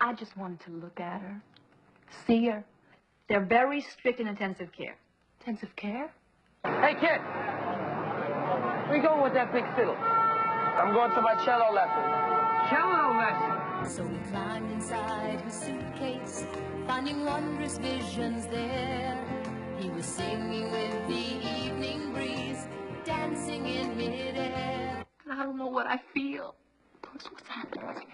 I just wanted to look at her, see her. They're very strict in intensive care. Intensive care? Hey, kid. Where you going with that big fiddle? I'm going to my cello lesson. Cello lesson? So we climbed inside his suitcase, finding wondrous visions there. He was singing with the evening breeze, dancing in midair. I don't know what I feel. Plus, what's happening?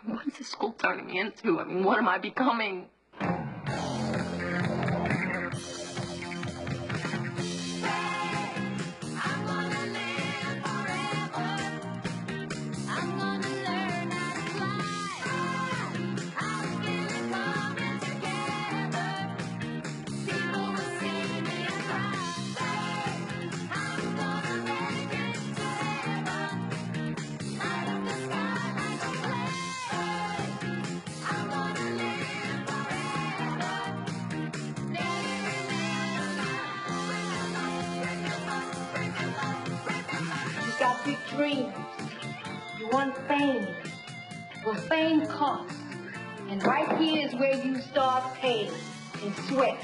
What is this school turning me into? I mean, what am I becoming? Got big dreams. You want fame. Well, fame costs. And right here is where you start paying in sweat.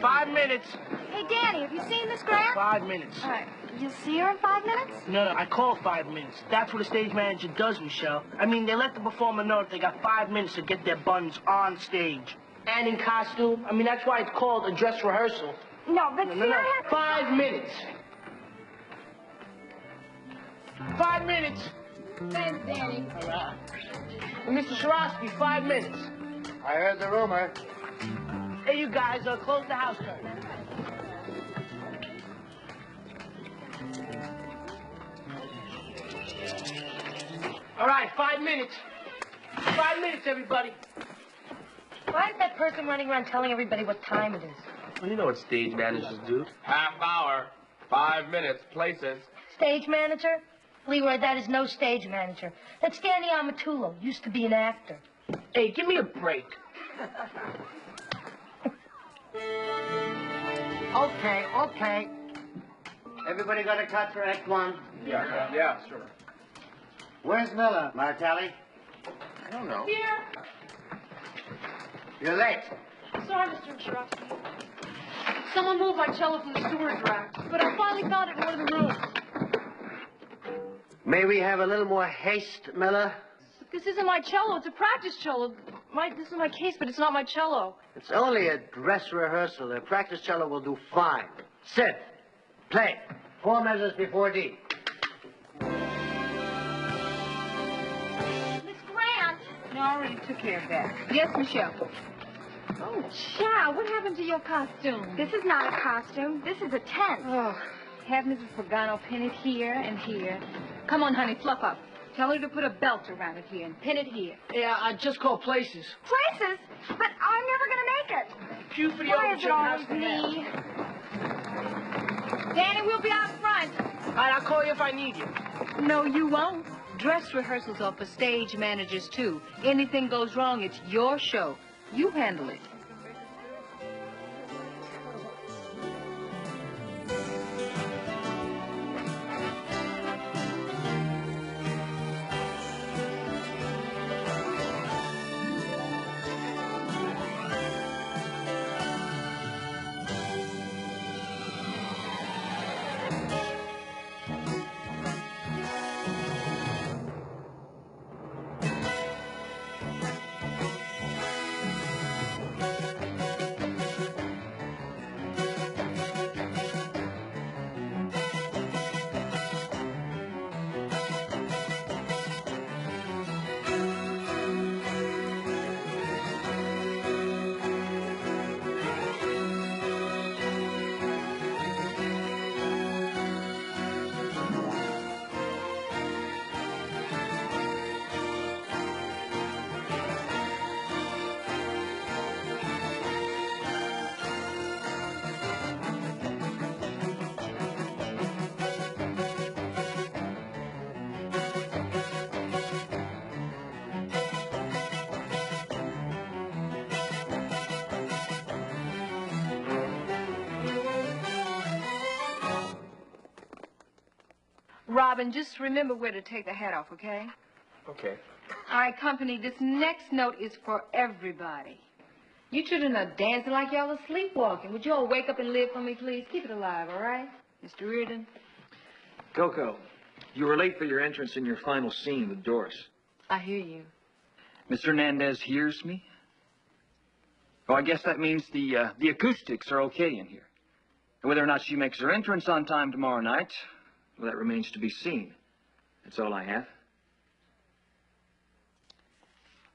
5 minutes. Hey, Danny, have you seen Miss Grant? 5 minutes. All right. You'll see her in 5 minutes? No, I call 5 minutes. That's what a stage manager does, Michelle. I mean, they let the performer know that they got 5 minutes to get their buns on stage. And in costume. I mean, that's why it's called a dress rehearsal. No, but see, I have... 5 minutes. 5 minutes. Thanks, Danny. All right. And Mr. Swarovski, 5 minutes. I heard the rumor. Hey, you guys, close the house curtain. All right, 5 minutes. 5 minutes, everybody. Why is that person running around telling everybody what time it is? Well, you know what stage managers do. Half hour. 5 minutes. Places. Stage manager? Leroy, that is no stage manager. That's Danny Amatullo. Used to be an actor. Hey, give me a break. Okay. Everybody got a cut for Act One? Yeah, sure. Where's Miller, Martelli? I don't know. Here. You're late. Sorry, Mr. Swarovski. Someone moved my cello from the storage rack, but I finally found it in one of the rooms. May we have a little more haste, Miller? But this isn't my cello. It's a practice cello. This is my case, but it's not my cello. It's only a dress rehearsal. The practice cello will do fine. Sit. Play. 4 measures before D. Miss Grant! No, I already took care of that. Yes, Michelle. Oh, child, what happened to your costume? This is not a costume. This is a tent. Oh, have Mrs. Pagano pin it here and here. Come on, honey, fluff up. Tell her to put a belt around it here and pin it here. Yeah, I just call places. Places? But I'm never going to make it. Cue for the Why is it always overture. me? Danny, we'll be out front. All right, I'll call you if I need you. No, you won't. Dress rehearsals are for stage managers, too. Anything goes wrong, it's your show. You handle it. Robin, just remember where to take the hat off, okay? Okay. All right, company, this next note is for everybody. You children are dancing like y'all are sleepwalking. Would you all wake up and live for me, please? Keep it alive, all right? Mr. Reardon? Coco, you were late for your entrance in your final scene with Doris. I hear you. Miss Hernandez hears me? Oh, I guess that means the acoustics are okay in here. And whether or not she makes her entrance on time tomorrow night, well, that remains to be seen. That's all I have.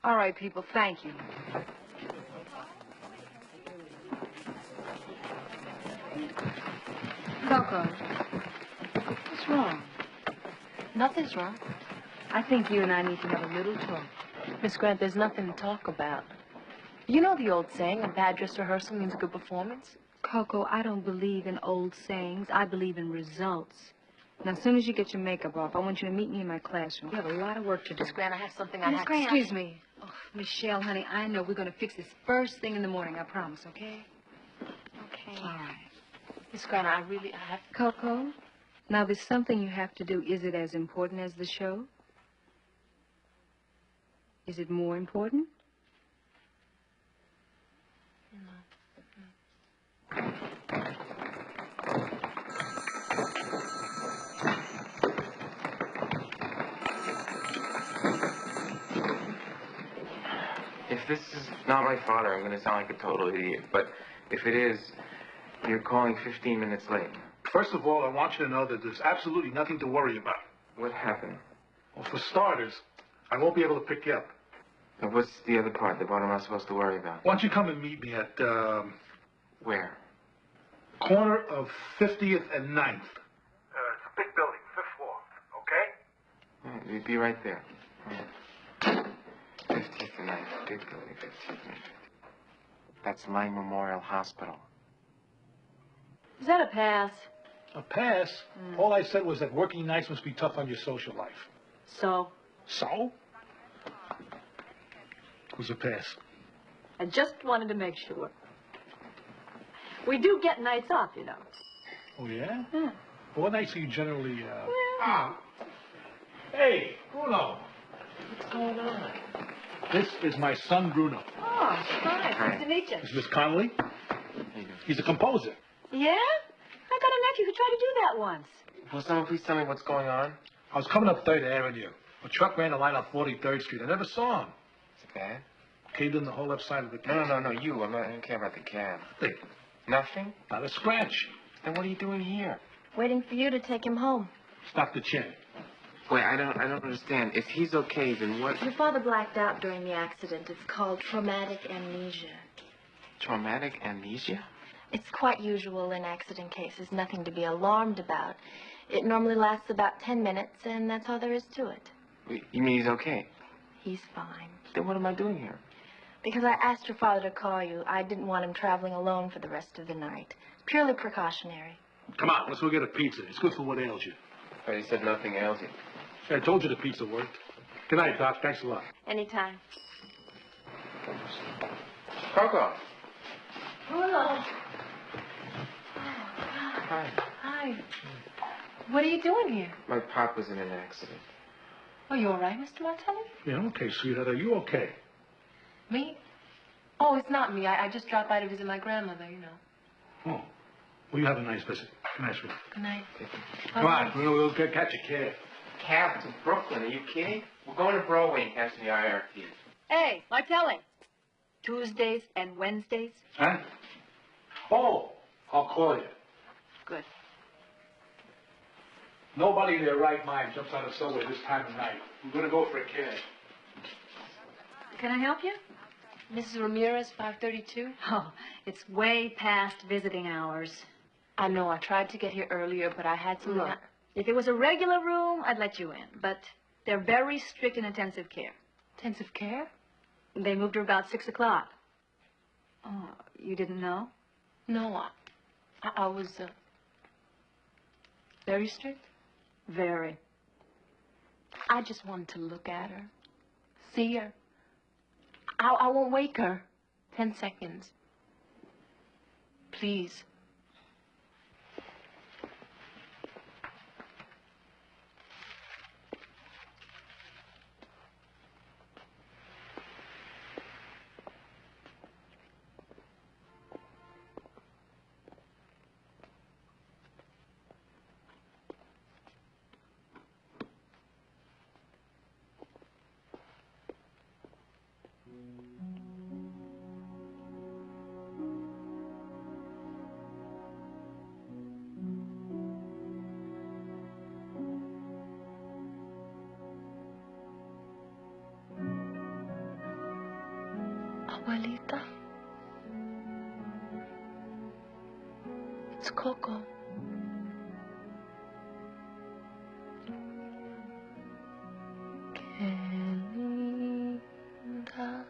All right, people, thank you. Coco, what's wrong? Nothing's wrong. I think you and I need to have a little talk. Miss Grant, there's nothing to talk about. You know the old saying, a bad dress rehearsal means a good performance? Coco, I don't believe in old sayings. I believe in results. Now, as soon as you get your makeup off, I want you to meet me in my classroom. We have a lot of work to do. Miss Grant, I have something I Miss have Grant. to... Excuse me. Oh, Michelle, honey, I know we're going to fix this first thing in the morning, I promise, okay? Okay. All right. Miss Grant, I have... Coco, now there's something you have to do. Is it as important as the show? Is it more important? If this is not my father, I'm going to sound like a total idiot. But if it is, you're calling 15 minutes late. First of all, I want you to know that there's absolutely nothing to worry about. What happened? Well, for starters, I won't be able to pick you up. And what's the other part? The part I'm not supposed to worry about? Why don't you come and meet me at, Where? corner of 50th and 9th. It's a big building, 5th floor, okay? All right, we'd be right there. All right. 50th and 9th. Big building, 50th and 9th. That's Lang Memorial Hospital. Is that a pass? A pass? All I said was that working nights must be tough on your social life. So? So? It was a pass. I just wanted to make sure. We do get nights off, you know. Oh, yeah? Yeah. Well, what nights are you generally, Ah. Hey, Bruno. What's going on? This is my son, Bruno. Oh, hi. Nice to meet you. This is Miss Connolly. He's a composer. Yeah? I got a nephew who tried to do that once. Will someone please tell me what's going on? I was coming up 3rd Avenue. A truck ran a line on 43rd Street. I never saw him. Is it bad? Caved in the whole left side of the cab. No, you. I don't care about the cab. Nothing. Nothing? Not a scratch. Then what are you doing here? Waiting for you to take him home. Stop the chin. Wait, I don't understand. If he's okay, then what? Your father blacked out during the accident. It's called traumatic amnesia. Traumatic amnesia? It's quite usual in accident cases, nothing to be alarmed about. It normally lasts about 10 minutes, and that's all there is to it. You mean he's okay? He's fine. Then what am I doing here? Because I asked your father to call you. I didn't want him traveling alone for the rest of the night. Purely precautionary. Come on, let's go get a pizza. It's good for what ails you. But he said nothing ails you. I told you the pizza worked. Good night, Doc. Thanks a lot. Anytime. Coco. Hello. Hi. Hi. What are you doing here? My pop was in an accident. Are you all right, Mr. Martelli? Yeah, I'm okay, sweetheart. Are you okay? Me? Oh, it's not me. I just dropped by to visit my grandmother, you know. Oh. Well, you have a nice visit. Good night, sweetheart. Good night. Come on, we'll catch a cab. Cab to Brooklyn? Are you kidding? We're going to Broadway and catching the IRT. Hey, Martelli. Tuesdays and Wednesdays? Huh? Oh, I'll call you. Good. Nobody in their right mind jumps out of subway this time of night. We're going to go for a cab. Can I help you? Mrs. Ramirez, 532? Oh, it's way past visiting hours. I know. I tried to get here earlier, but I had something... Look, if it was a regular room, I'd let you in. But they're very strict in intensive care. Intensive care? They moved her about 6 o'clock. Oh, you didn't know? No, I was, very strict? Very. I just wanted to look at her. See her. I won't wake her. 10 seconds. Please. Abuelita. It's Coco. Qué linda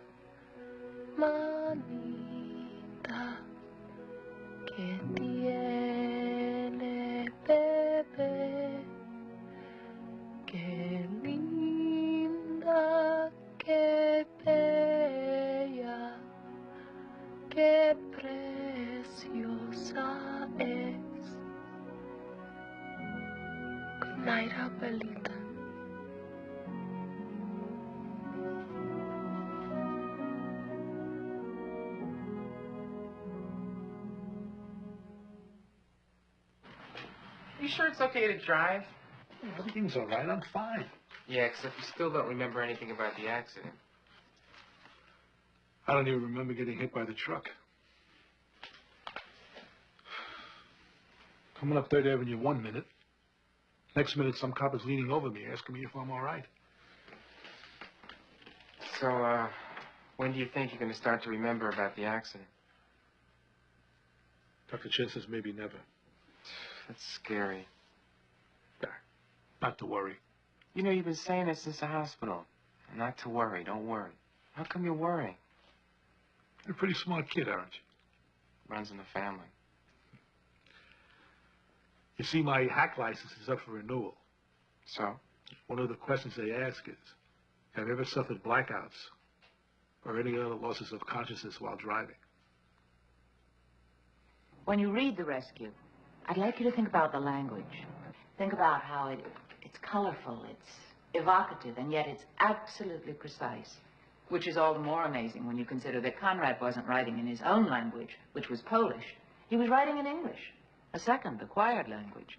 manita que tiene bebé. Qué linda, qué bella, qué preciosa es. Good night, abuelita. You sure it's okay to drive? Everything's all right. I'm fine. Yeah, except you still don't remember anything about the accident. I don't even remember getting hit by the truck. Coming up 3rd Avenue 1 minute. Next minute, some cop is leaning over me, asking me if I'm all right. So, when do you think you're going to start to remember about the accident? Dr. Chen says maybe never. That's scary. Not to worry. You know, you've been saying this since the hospital. Not to worry, don't worry. How come you're worrying? You're a pretty smart kid, aren't you? Runs in the family. You see, my hack license is up for renewal. So? One of the questions they ask is, have you ever suffered blackouts or any other losses of consciousness while driving? When you read The Rescue, I'd like you to think about the language. Think about how it's colorful, it's evocative, and yet it's absolutely precise. Which is all the more amazing when you consider that Conrad wasn't writing in his own language, which was Polish. He was writing in English, a second acquired language.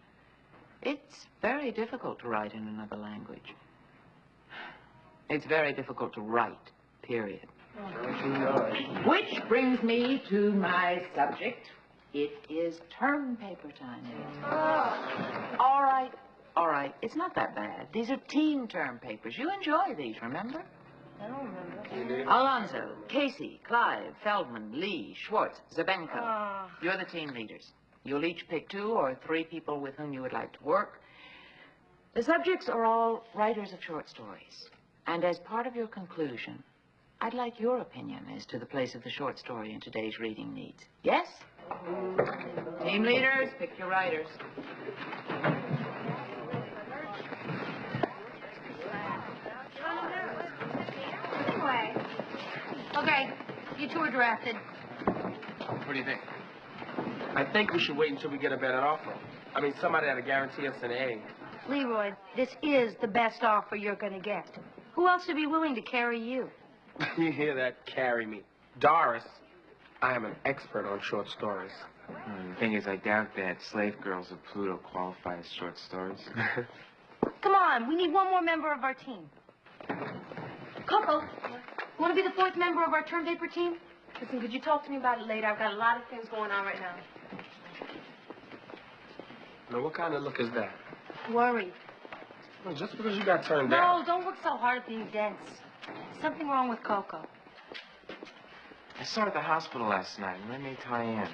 It's very difficult to write in another language. It's very difficult to write, period. Which brings me to my subject. It is term paper time. All right. It's not that bad. These are team term papers. You enjoy these, remember? I don't remember. Alonzo, Casey, Clive, Feldman, Lee, Schwartz, Zabenko. You're the team leaders. You'll each pick 2 or 3 people with whom you would like to work. The subjects are all writers of short stories. And as part of your conclusion, I'd like your opinion as to the place of the short story in today's reading needs. Yes? Team leaders, pick your writers. Anyway. Okay, you 2 are drafted. What do you think? I think we should wait until we get a better offer. I mean, somebody that'll guarantee us an A. Leroy, this is the best offer you're going to get. Who else would be willing to carry you? You hear that? Carry me. Doris, I am an expert on short stories. The thing is, I doubt that Slave Girls of Pluto qualify as short stories. Come on, we need one more member of our team. Coco, want to be the 4th member of our term paper team? Listen, could you talk to me about it later? I've got a lot of things going on right now. Now, what kind of look is that? Worry. Well, just because you got turned down. No, don't work so hard at being dense. Something wrong with Coco. I saw her at the hospital last night, and that may tie in.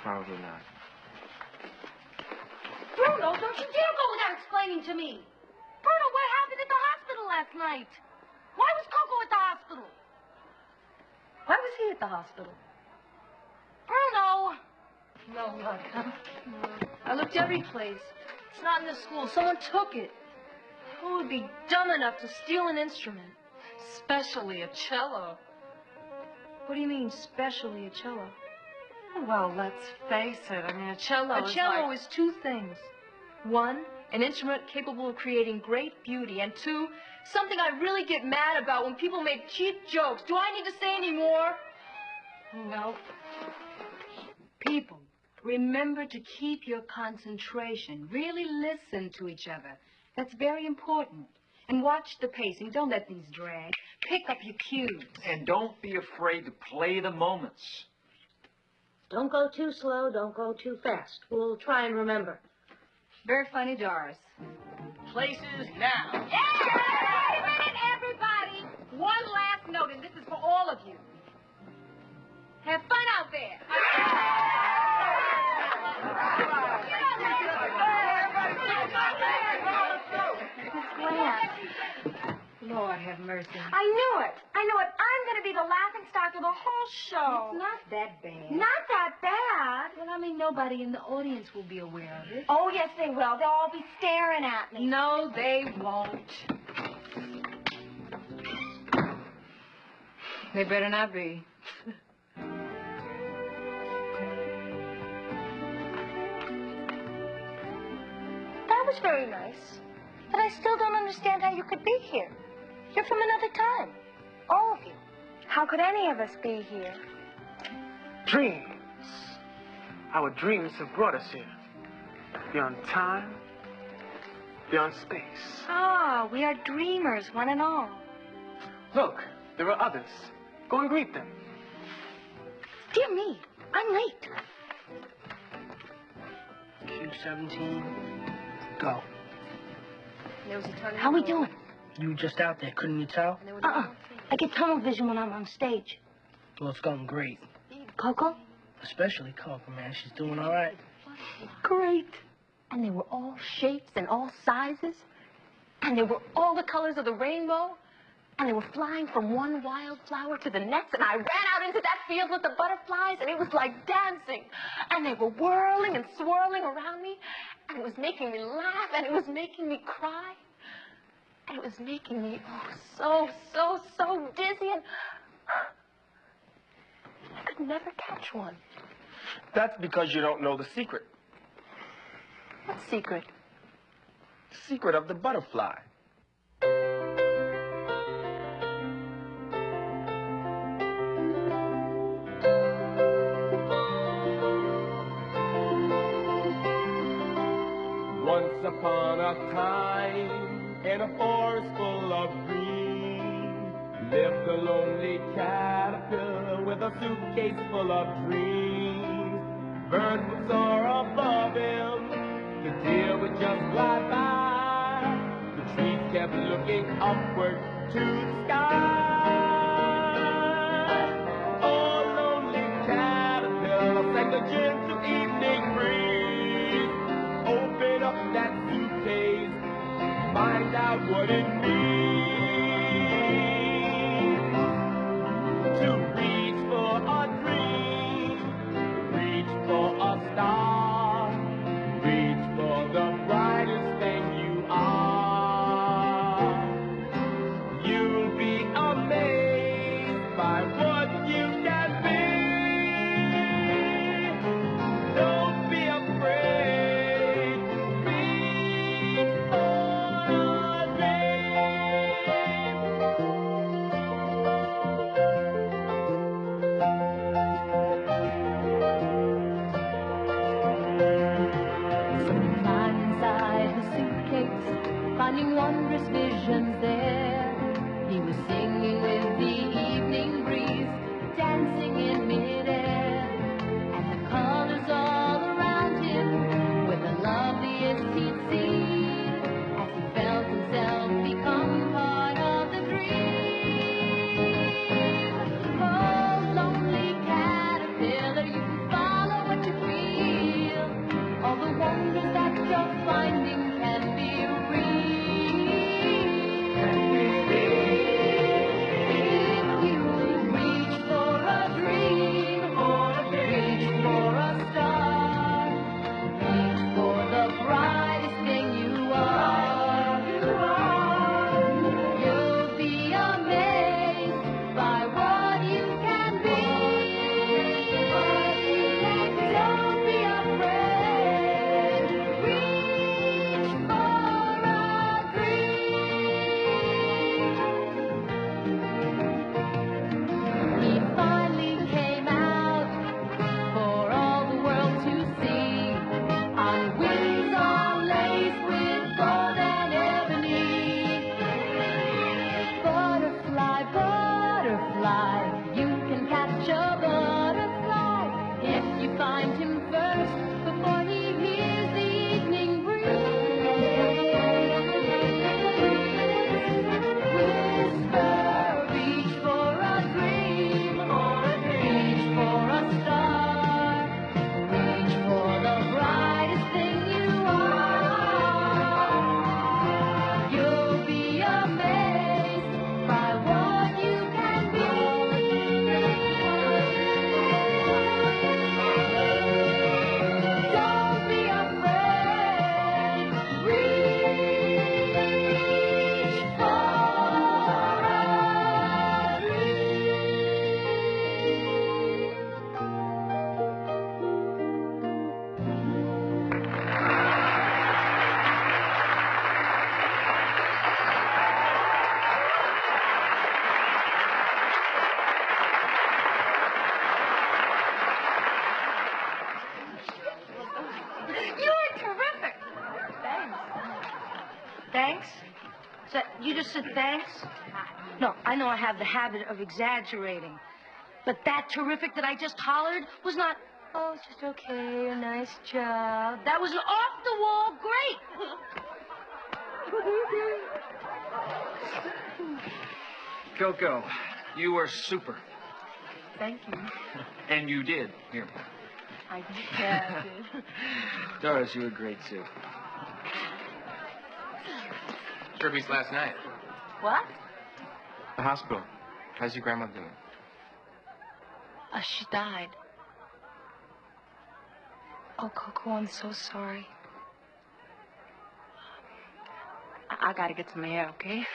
Probably not. Bruno, don't you dare go without explaining to me. Bruno, what happened at the hospital last night? Why was Coco at the hospital? Why was he at the hospital? Bruno! No luck, huh? I looked every place. It's not in the school. Someone took it. Who would be dumb enough to steal an instrument? Especially a cello. What do you mean, especially a cello? Well, let's face it. I mean, a cello A cello is 2 things. 1, an instrument capable of creating great beauty. And 2, something I really get mad about when people make cheap jokes. Do I need to say any more? No. People, remember to keep your concentration. Really listen to each other. That's very important. And watch the pacing. Don't let these drag. Pick up your cues. And don't be afraid to play the moments. Don't go too slow, don't go too fast. We'll try and remember. Very funny, Doris. Places now. Yeah! Wait a minute, everybody! One last note, and this have mercy. I knew it. I knew it. I'm going to be the laughing stock of the whole show. It's not that bad. Not that bad. Well, I mean, nobody in the audience will be aware of it. Oh, yes, they will. They'll all be staring at me. No, they won't. They better not be. That was very nice. But I still don't understand how you could be here. You're from another time. All of you. How could any of us be here? Dreams. Our dreams have brought us here. Beyond time, beyond space. Ah, we are dreamers, one and all. Look, there are others. Go and greet them. Dear me, I'm late. Q17, go. How we doing? You were just out there, couldn't you tell? I get tunnel vision when I'm on stage. Well, it's going great. Coco? Especially Coco, man. She's doing all right. Great. And they were all shapes and all sizes. And they were all the colors of the rainbow. And they were flying from one wildflower to the next. And I ran out into that field with the butterflies, and it was like dancing. And they were whirling and swirling around me. And it was making me laugh, and it was making me cry. And it was making me, so dizzy. And I could never catch one. That's because you don't know the secret. What secret? The secret of the butterfly. Once upon a time, in a forest full of dreams, lived a lonely caterpillar with a suitcase full of dreams. Birds would soar above him, the deer would just fly by. The trees kept looking upward to the sky. Oh, lonely caterpillar, sang the gentle evening breeze. Open up that suitcase, find out what it means to reach for a dream, reach for a star, reach for the brightest thing you are. You'll be amazed by what you can be. Don't be afraid. Finding wondrous visions there. He was singing with the evening breeze, dancing in midair. And the colors all around him were the loveliest he'd seen, as he felt himself become part of the dream. Oh, lonely caterpillar, you can follow what you feel. All the wonders that you're finding can be real. just said thanks? No, I know I have the habit of exaggerating. But that terrific that I just hollered was not, oh, it's just okay, a nice job. That was an off-the-wall great. Coco, you were super. Thank you. And you did. Here. I did. Yeah, I did. Doris, you were great, too. Kirby's last night. What? The hospital. How's your grandma doing? She died. Oh, Coco, I'm so sorry. I gotta get some air, okay?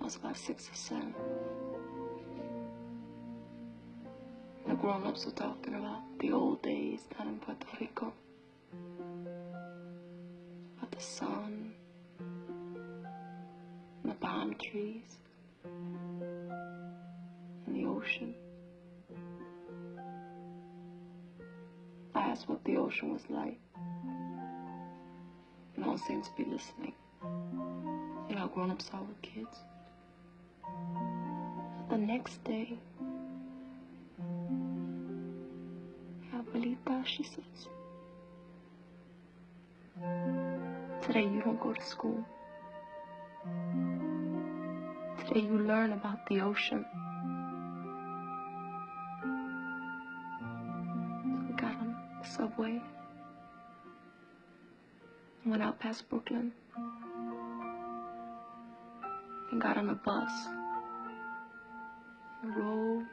I was about 6 or 7. The grown-ups were talking about the old days down in Puerto Rico. About the sun, and the palm trees, and the ocean. I asked what the ocean was like. And all seemed to be listening. You know how grown-ups are with kids. The next day, Abuelita, she says, today you don't go to school. Today you learn about the ocean. We got on the subway, went out past Brooklyn, and got on a bus. And rode,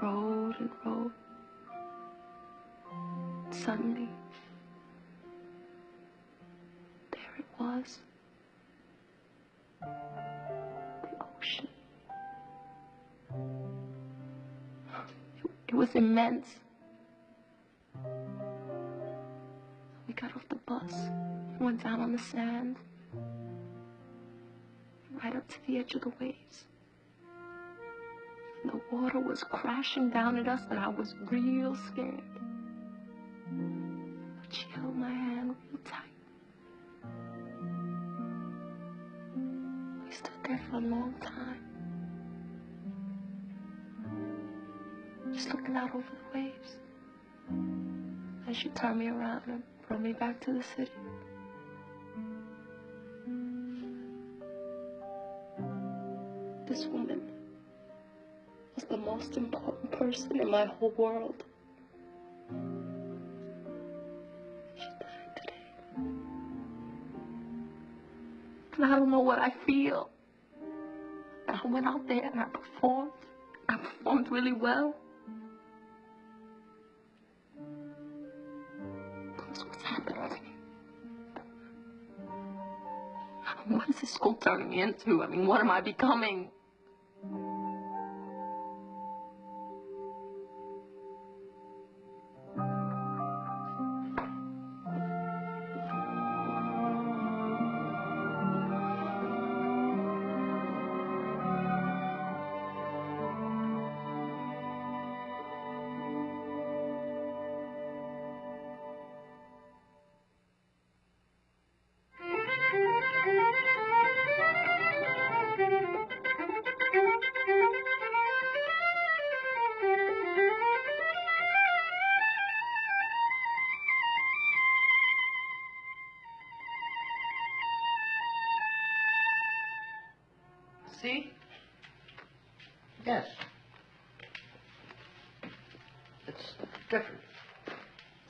rode, and rode. Suddenly, there it was. The ocean. It was immense. We got off the bus and went down on the sand, right up to the edge of the waves. The water was crashing down at us, and I was real scared. But she held my hand real tight. We stood there for a long time, just looking out over the waves. And she turned me around and brought me back to the city. This woman was the most important person in my whole world. She died today. And I don't know what I feel. And I went out there and I performed. I performed really well. Plus, what's happening to me? What is this school turning me into? I mean, what am I becoming? See? Yes. It's different.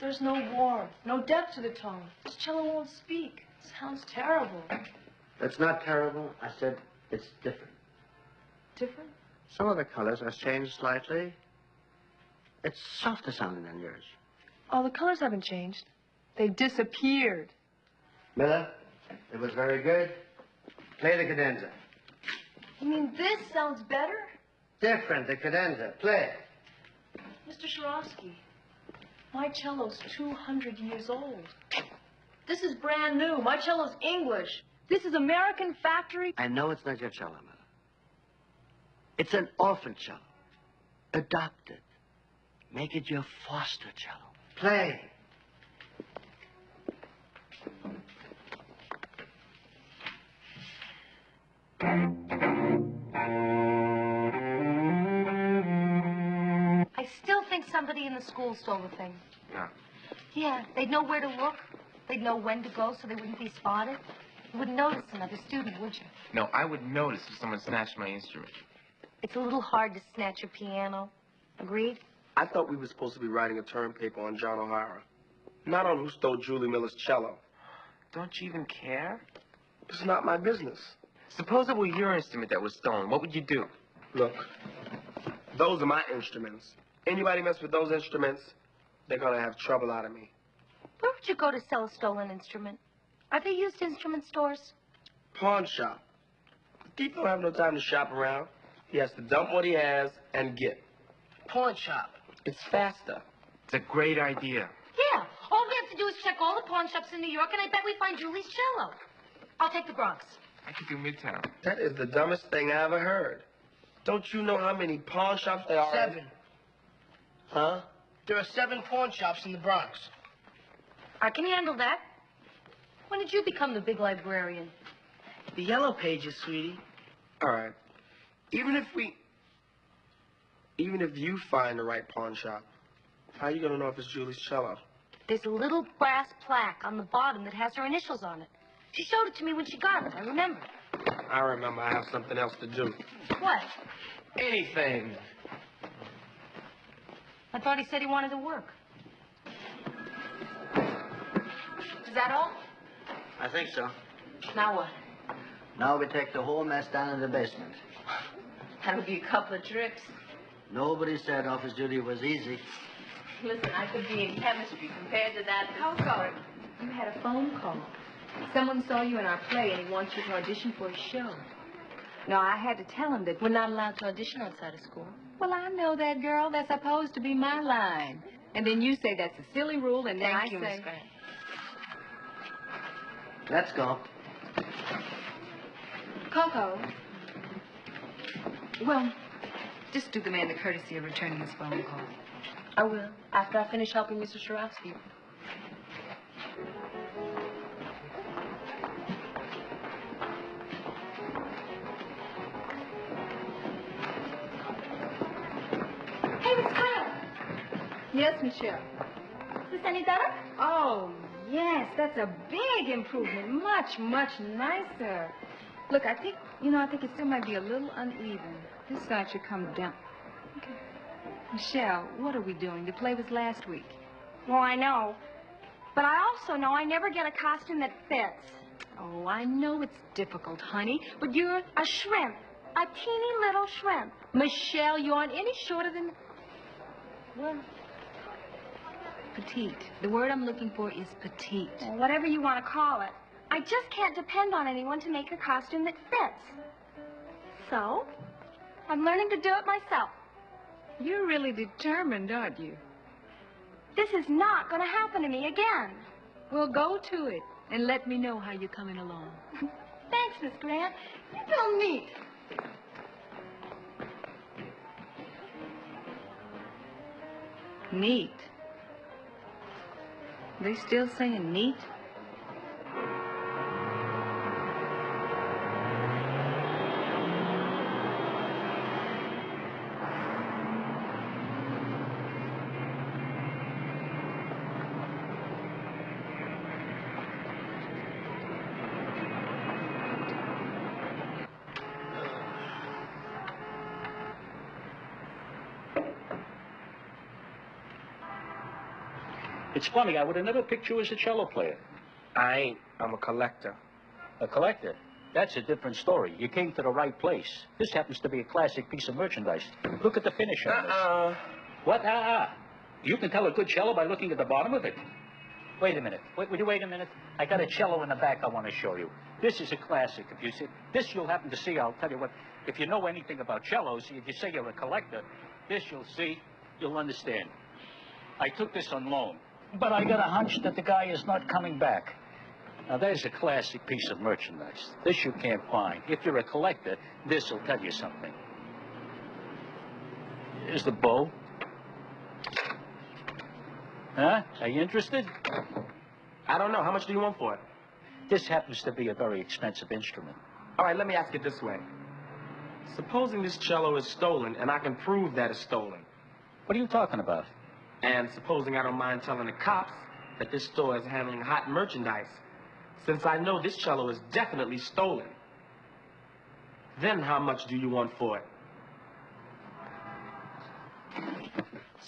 There's no warmth, no depth to the tone. This cello won't speak. It sounds terrible. It's not terrible. I said it's different. Different? Some of the colors are changed slightly. It's softer sounding than yours. Oh, the colors haven't changed. They've disappeared. Miller, it was very good. Play the cadenza. You mean this sounds better? Different, the cadenza. Play. Mr. Swarovski, my cello's 200 years old. This is brand new. My cello's English. This is American factory. I know it's not your cello, Miller. It's an orphan cello. Adopt it. Make it your foster cello. Play. I still think somebody in the school stole the thing. Yeah. Yeah, they'd know where to look. They'd know when to go so they wouldn't be spotted. You wouldn't notice another student, would you? No, I would notice if someone snatched my instrument. It's a little hard to snatch a piano. Agreed? I thought we were supposed to be writing a term paper on John O'Hara, not on who stole Julie Miller's cello. Don't you even care? It's not my business. Suppose it were your instrument that was stolen. What would you do? Look, those are my instruments. Anybody mess with those instruments, they're gonna have trouble out of me. Where would you go to sell a stolen instrument? Are they used instrument stores? Pawn shop. The thief don't have no time to shop around. He has to dump what he has and get. Pawn shop. It's faster. It's a great idea. Yeah. All we have to do is check all the pawn shops in New York, and I bet we find Julie's cello. I'll take the Bronx. I could do Midtown. That is the dumbest thing I ever heard. Don't you know how many pawn shops there are? 7. Huh? There are 7 pawn shops in the Bronx. I can handle that. When did you become the big librarian? The Yellow Pages, sweetie. All right. Even if you find the right pawn shop, how are you gonna know if it's Julie's cello? There's a little brass plaque on the bottom that has her initials on it. She showed it to me when she got it. I remember. I remember I have something else to do. What? Anything. I thought he said he wanted to work. Is that all? I think so. Now what? Now we take the whole mess down in the basement. That'll be a couple of trips. Nobody said office duty was easy. Listen, I could be in chemistry compared to that. Coco, you had a phone call. Someone saw you in our play and he wants you to audition for his show. No, I had to tell him that We're not allowed to audition outside of school. Well, I know that, girl. That's supposed to be my line. And then you say that's a silly rule, and then Thank you, I say... Miss Grant. Let's go. Coco. Well, just do the man the courtesy of returning his phone call. I will, after I finish helping Mr. Swarovski. Hey, Miss Carter. Yes, Michelle. Is this any better? Oh, yes, that's a big improvement. Much, much nicer. Look, I think it still might be a little uneven. This side should come down. Okay. Michelle, what are we doing? The play was last week. Well, I know. But I also know I never get a costume that fits. Oh, I know it's difficult, honey, but you're... A shrimp. A teeny little shrimp. Michelle, you aren't any shorter than... Well, petite. The word I'm looking for is petite. Well, whatever you want to call it. I just can't depend on anyone to make a costume that fits. So, I'm learning to do it myself. You're really determined, aren't you? This is not going to happen to me again. Well, go to it and let me know how you're coming along. Thanks, Miss Grant. You're real neat. Neat. They still saying neat? It's funny, I would have never picked you as a cello player. I ain't. I'm a collector. A collector? That's a different story. You came to the right place. This happens to be a classic piece of merchandise. Look at the finish on this. What? You can tell a good cello by looking at the bottom of it. Wait a minute. Will you wait a minute? I got a cello in the back I want to show you. This is a classic. If you see this, you'll happen to see. I'll tell you what. If you know anything about cellos, if you say you're a collector, this you'll see, you'll understand. I took this on loan, but I got a hunch that the guy is not coming back. Now, there's a classic piece of merchandise. This you can't find. If you're a collector, this will tell you something. Here's the bow. Huh? Are you interested? I don't know. How much do you want for it? This happens to be a very expensive instrument. All right, let me ask it this way. Supposing this cello is stolen, and I can prove that it's stolen. What are you talking about? And supposing I don't mind telling the cops that this store is handling hot merchandise, since I know this cello is definitely stolen, then how much do you want for it?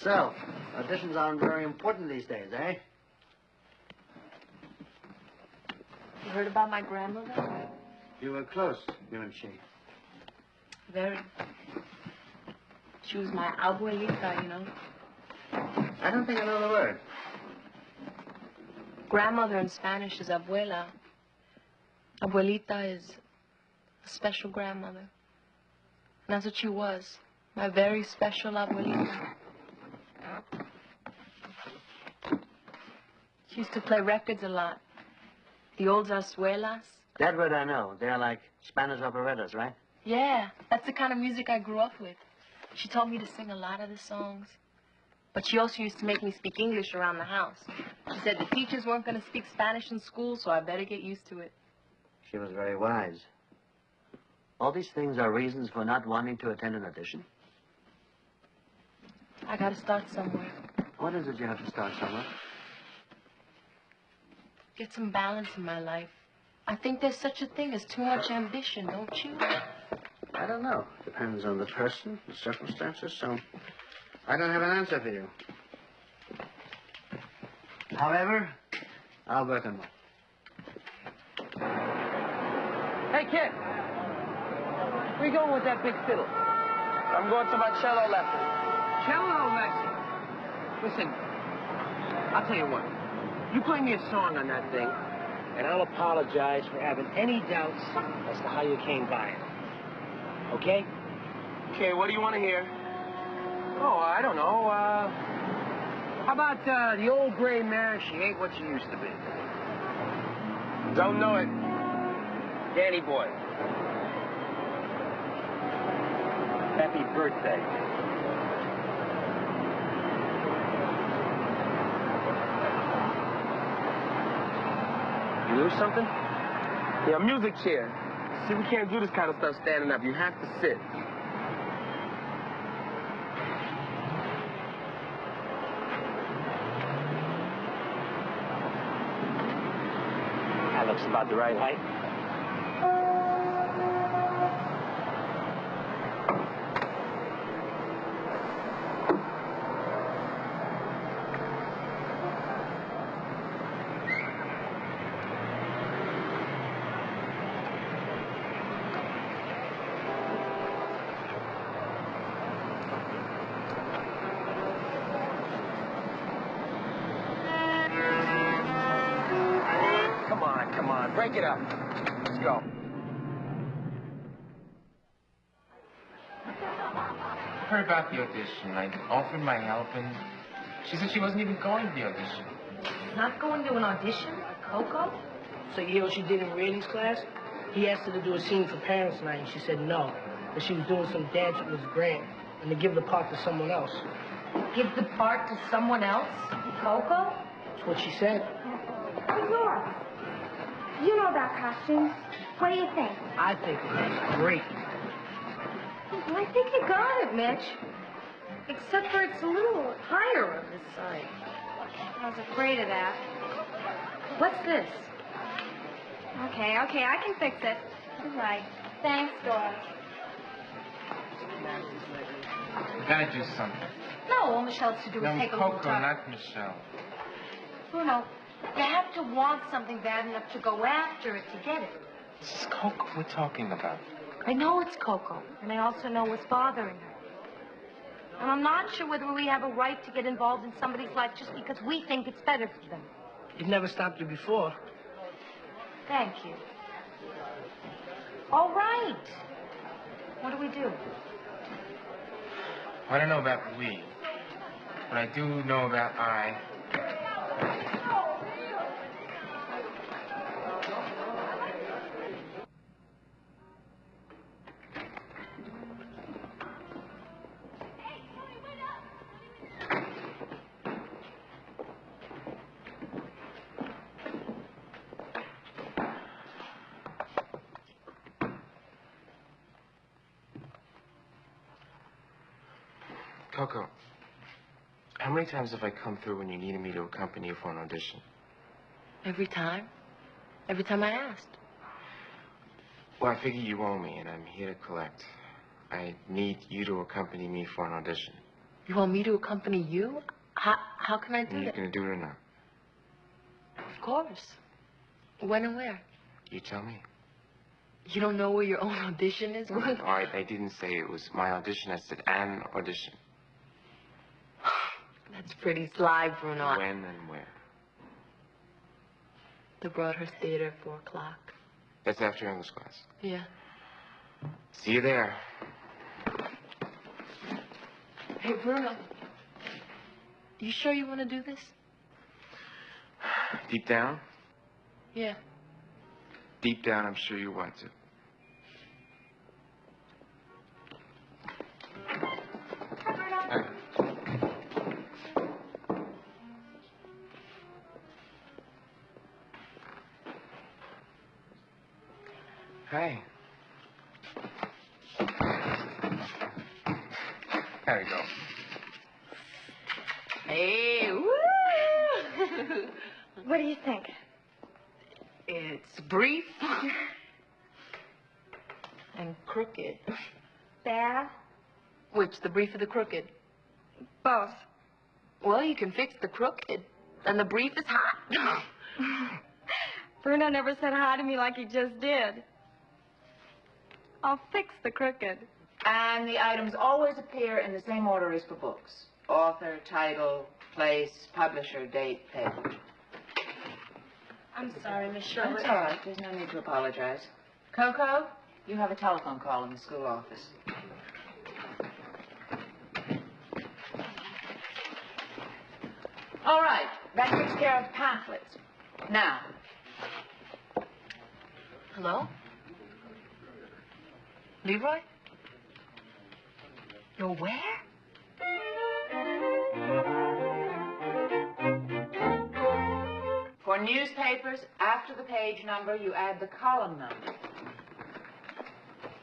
So, auditions aren't very important these days, eh? You heard about my grandmother? You were close, you and she. Very. She was my abuelita, you know. I don't think I know the word. Grandmother in Spanish is abuela. Abuelita is a special grandmother. And that's what she was. My very special abuelita. She used to play records a lot. The old zarzuelas. That word I know. They're like Spanish operettas, right? Yeah, that's the kind of music I grew up with. She taught me to sing a lot of the songs. But she also used to make me speak English around the house. She said the teachers weren't going to speak Spanish in school, so I better get used to it. She was very wise. All these things are reasons for not wanting to attend an audition? I got to start somewhere. What is it you have to start somewhere? Get some balance in my life. I think there's such a thing as too much ambition, don't you? I don't know. Depends on the person, the circumstances, so I don't have an answer for you. However, I'll work on one. Hey, kid. Where you going with that big fiddle? I'm going to my cello lesson. Cello lesson? Listen, I'll tell you what. You play me a song on that thing, and I'll apologize for having any doubts as to how you came by it. Okay? Okay, what do you want to hear? Oh, I don't know. How about the old gray mare, she ain't what she used to be? Don't know it. Danny Boy. Happy birthday. You lose something? Yeah, music chair. See, we can't do this kind of stuff standing up. You have to sit. That looks about the right height. Come on, break it up. Let's go. Heard about the audition. I offered my help, and she said she wasn't even going to the audition. Not going to an audition? Coco? So you hear what she did in Rayleigh's class? He asked her to do a scene for parents' night, and she said no. That she was doing some dance with Miss Grant, and to give the part to someone else. Give the part to someone else? Coco? That's what she said. Laura, you know about costumes. What do you think? I think it was great. Well, I think you got it, Mitch. Except for it's a little higher on this side. I was afraid of that. What's this? Okay, I can fix it. Right. Thanks, Dora. Gotta do something. No, all Michelle has to do is No, take a Coco, little time. not Michelle. Bruno, you have to want something bad enough to go after it to get it. This is Coco we're talking about. I know it's Coco, and I also know what's bothering her. And I'm not sure whether we have a right to get involved in somebody's life just because we think it's better for them. It never stopped you before. Thank you. All right. What do we do? I don't know about we, but I do know about I. Coco, how many times have I come through when you needed me to accompany you for an audition? Every time? Every time I asked. Well, I figure you owe me, and I'm here to collect. I need you to accompany me for an audition. You want me to accompany you? How can I do Are you that? going to do it or not? Of course. When and where? You tell me. You don't know where your own audition is? All right, I didn't say it was my audition. I said an audition. That's pretty sly, Bruno. When and where? The Broadhurst Theater at 4 o'clock. That's after English class. Yeah. See you there. Hey, Bruno. You sure you want to do this? Deep down? Yeah. Deep down, I'm sure you want to. Hi. There we go. Hey, woo! What do you think? It's brief and crooked. Bad? Which, the brief or the crooked? Both. Well, you can fix the crooked, and the brief is hot. Bruno never said hi to me like he just did. I'll fix the crooked. And the items always appear in the same order as for books. Author, title, place, publisher, date, page. I'm sorry, Miss Sherwood. That's all right. There's no need to apologize. Coco, you have a telephone call in the school office. All right. That takes care of pamphlets. Now. Hello? Leroy? You're where? For newspapers, after the page number, you add the column number.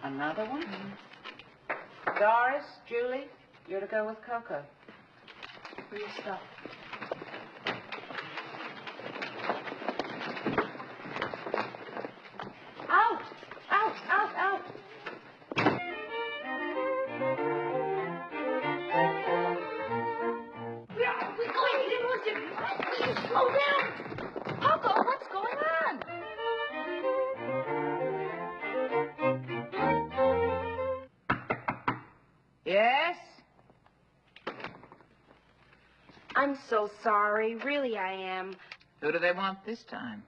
Another one? Doris, Julie, you're to go with Coco. For your stuff. Out! Out! Out! Out! We're going to get lost in. Please slow down. Coco, what's going on? Yes? I'm so sorry. Really, I am. Who do they want this time?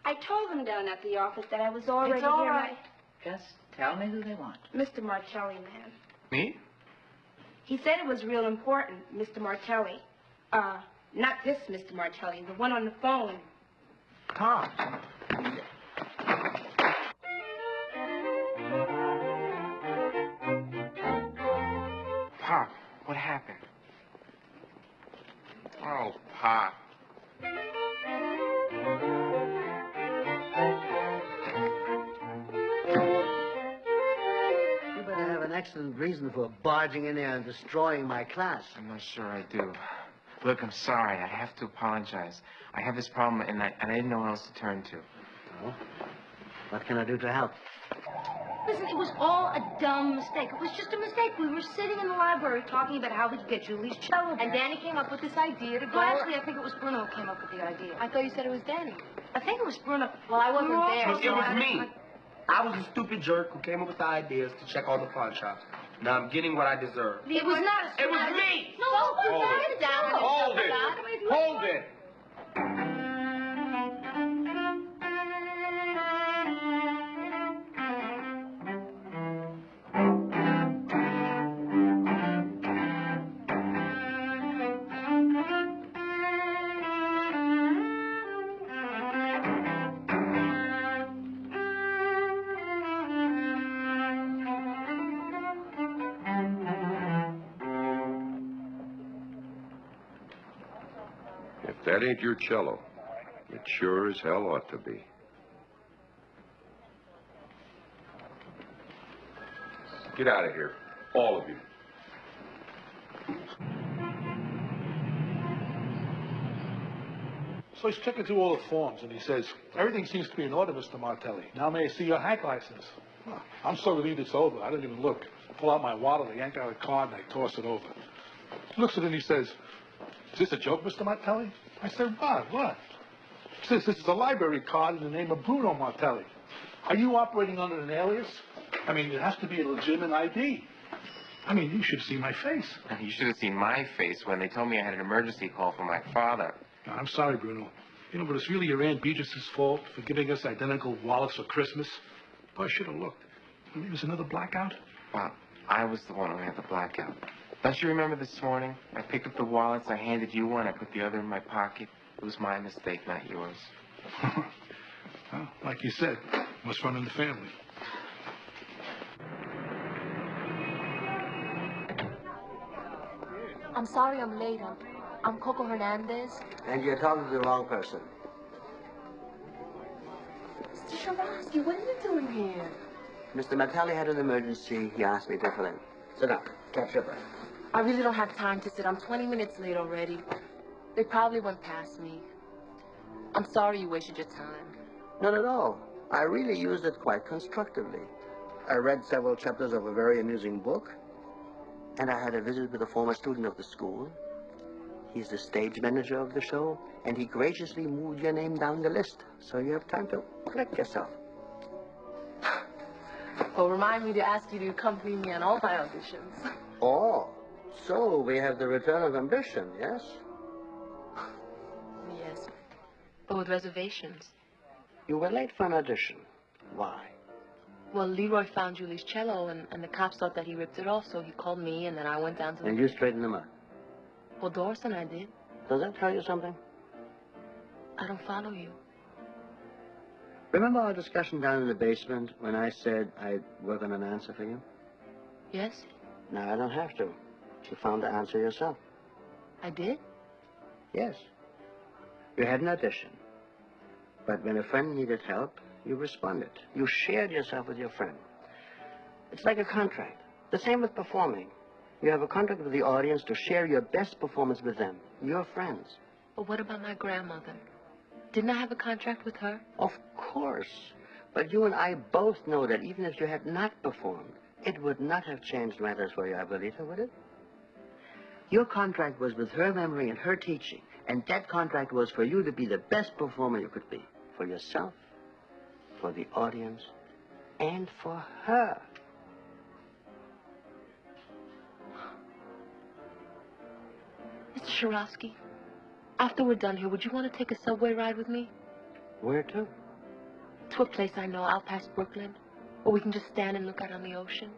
I told them down at the office that I was already It's all here. right. Just tell me who they want. Mr. Martelli, man. Me? He said it was real important, Mr. Martelli. Not this Mr. Martelli, the one on the phone. Tom. Pop, what happened? Oh, Pop. You better have an excellent reason for barging in there and destroying my class. I'm not sure I do. Look, I'm sorry. I have to apologize. I have this problem, and I didn't know who else to turn to. Well, what can I do to help? Listen, it was all a dumb mistake. It was just a mistake. We were sitting in the library talking about how we could get Julie's cello back. And Danny came up with this idea to go... Well, actually, I think it was Bruno who came up with the idea. I thought you said it was Danny. I think it was Bruno. Well, I wasn't there. It was me. I was a stupid jerk who came up with the ideas to check all the pawn shops. Now I'm getting what I deserve. It was not a... It was me! No, it was down. Hold it! Hold it! If that ain't your cello, it sure as hell ought to be. Get out of here, all of you. So he's checking through all the forms, and he says, everything seems to be in order, Mr. Martelli. Now may I see your hack license? Well, I'm so relieved it's over. I didn't even look. Pull out my wallet, I yank out a card, and I toss it over. He looks at it and he says, is this a joke, Mr. Martelli? I said, what? He says, this is a library card in the name of Bruno Martelli. Are you operating under an alias? I mean, it has to be a legitimate ID. I mean, you should see my face. You should have seen my face when they told me I had an emergency call from my father. No, I'm sorry, Bruno. You know, but it's really your Aunt Beatrice's fault for giving us identical wallets for Christmas. Boy, I should have looked. Maybe there's another blackout? Well, I was the one who had the blackout. Don't you remember this morning? I picked up the wallets, I handed you one, I put the other in my pocket. It was my mistake, not yours. Well, like you said, must run in the family. I'm sorry I'm late. I'm Coco Hernandez. And you're talking to the wrong person. Mr. Sharosky, what are you doing here? Mr. Martelli had an emergency. He asked me to fill in. Sit down. Catch your breath. I really don't have time to sit. I'm 20 minutes late already. They probably went past me. I'm sorry you wasted your time. Not at all. I really used it quite constructively. I read several chapters of a very amusing book, and I had a visit with a former student of the school. He's the stage manager of the show, and he graciously moved your name down the list, so you have time to collect yourself. Well, remind me to ask you to accompany me on all my auditions. Oh, so we have the return of ambition, yes? Yes, but with reservations. You were late for an audition. Why? Well, Leroy found Julie's cello, and the cops thought that he ripped it off, so he called me, and then I went down to the... And you straightened them out? Well, Doris and I did. Does that tell you something? I don't follow you. Remember our discussion down in the basement when I said I'd work on an answer for you? Yes? Now I don't have to. You found the answer yourself. I did? Yes. You had an audition. But when a friend needed help, you responded. You shared yourself with your friend. It's like a contract. The same with performing. You have a contract with the audience to share your best performance with them, your friends. But what about my grandmother? Didn't I have a contract with her? Of course. But you and I both know that even if you had not performed, it would not have changed matters for your abuelita, would it? Your contract was with her memory and her teaching, and that contract was for you to be the best performer you could be. For yourself, for the audience, and for her. Mr. Sharosky, after we're done here, would you want to take a subway ride with me? Where to? To a place I know out past Brooklyn, where we can just stand and look out on the ocean.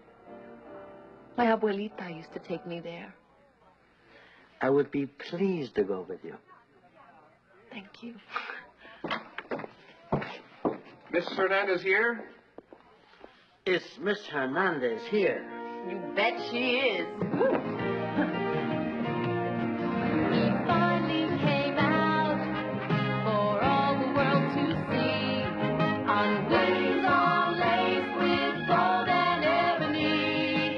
My abuelita used to take me there. I would be pleased to go with you. Thank you. Mrs. Hernandez here? Is Miss Hernandez here? You bet she is. He finally came out for all the world to see, on wings all laced with gold and ebony.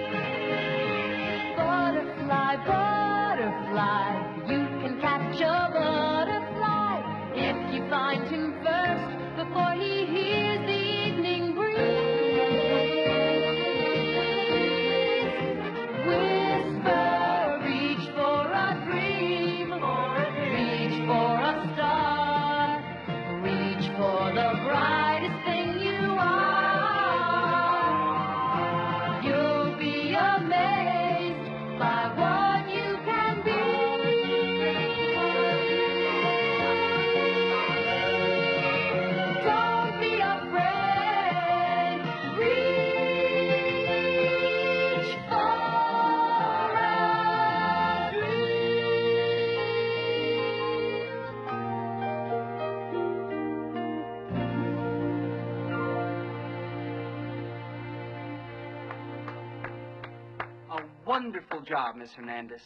Butterfly, butterfly, you can catch a butterfly if you find him first before he hears the evening breeze. wonderful job, Miss Hernandez.